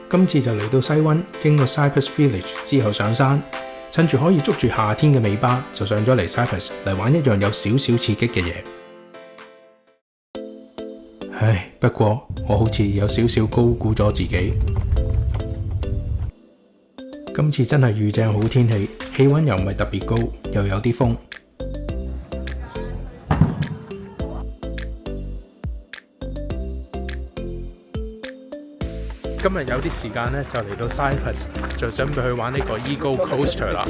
今次就嚟到西溫，經過 Cypress Village 之後上山，趁住可以捉住夏天嘅尾巴，就上咗嚟 Cypress 嚟玩一樣有少少刺激嘅嘢。唉，不過我好似有少少高估咗自己。今次真係遇正好天氣，氣溫又唔係特別高，又有啲風。今日有啲時間呢，就嚟到 Cypress， 就準備去玩呢個 Eagle Coaster 啦。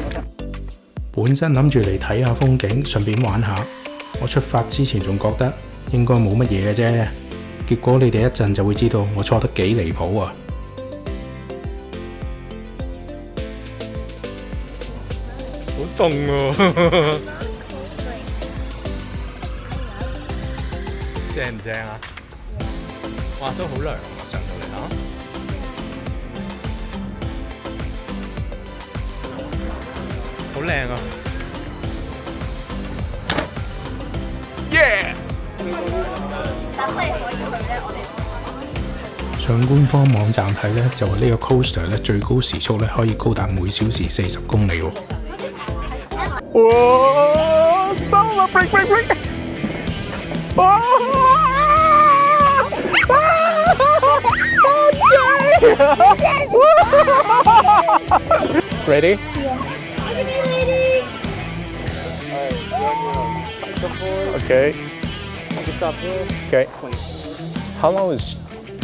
本身諗住嚟睇下風景，順便玩下。我出發之前仲覺得應該冇乜嘢嘅啫，結果你哋一陣就會知道我錯得幾離譜啊！好凍喎，正唔正啊？哇，都好涼啊！上到嚟嚇。好靚啊！耶！上官方網站睇咧，就話呢個 coaster 咧最高時速咧可以高達每小時40公里喎。哇！收啦 break break break！ 哇！Ready? Okay. Okay. How long is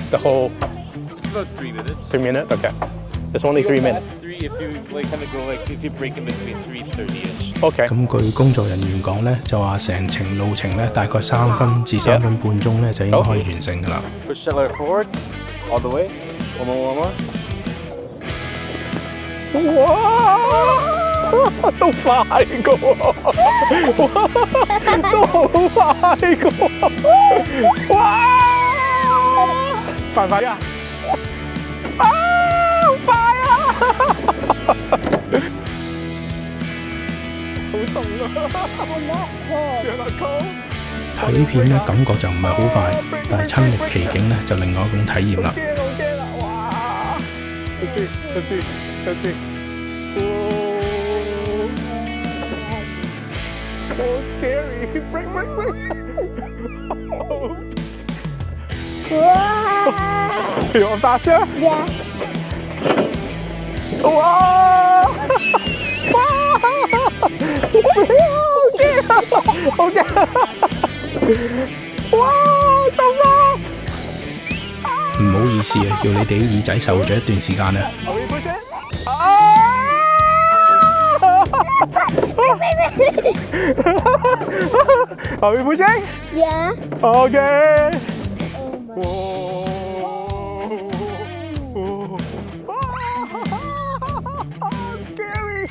the whole? It's about 3 minutes. 3 minutes? Okay. It's only 3 minutes. 3 if you like kind of go like if you break in between 3:30ish. OK。咁據工作人員講咧，就話成程路程咧大概3分至3分半鐘咧就應該可以完成㗎啦。Push the lever forward, all the way. One more. 哇！都快過，都好快過，哇！快唔快啊？啊！好快啊！好凍啊！睇片咧感覺就唔係好快，但係親歷其境咧就另外一種體驗啦。好驚啦！哇！睇先。So scary! Break! You want faster? Yeah. Wow! Okay. Wow! So fast! 唔好意思啊，要你哋啲耳仔受咗一段時間啊。Are we pushing? Yeah. Okay. Scary.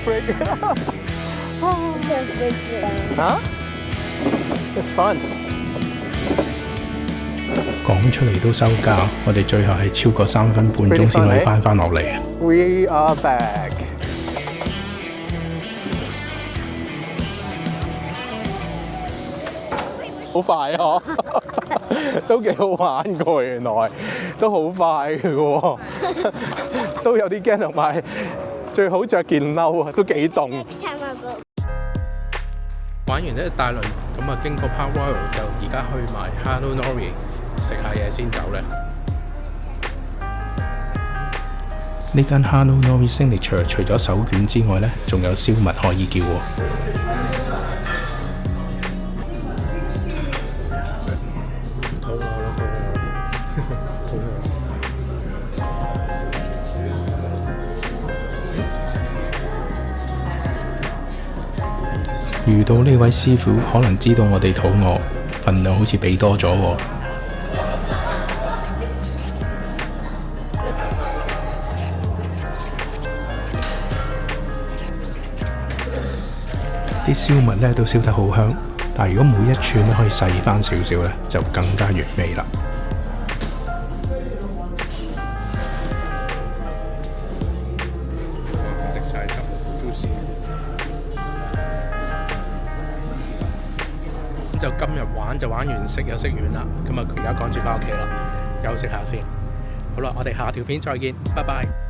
Break. Huh? It's fun. 講出嚟都收膠，我哋最後係超過3分半鐘先可以翻落嚟。We are back. 好快啊！都幾好玩㗎，原來都好快嘅喎，都有啲驚同埋。最好着件褸啊，都幾凍。玩完呢大輪，咁啊經過 Park Royal 就而家去埋 Hanunori 食下嘢先走咧。呢間 Hanunori Signature 除咗手卷之外咧，仲有燒麥可以叫喎。遇到呢位師傅，可能知道我哋肚餓，份量好似俾多咗喎。啲燒物咧都燒得好香，但係如果每一串咧可以細翻少少咧，就更加完美啦。滴晒汁，juicy。咁就今日玩就玩完，食又食完啦。咁啊，而家趕住翻屋企啦，休息下先。好啦，我哋下條片再見，拜拜。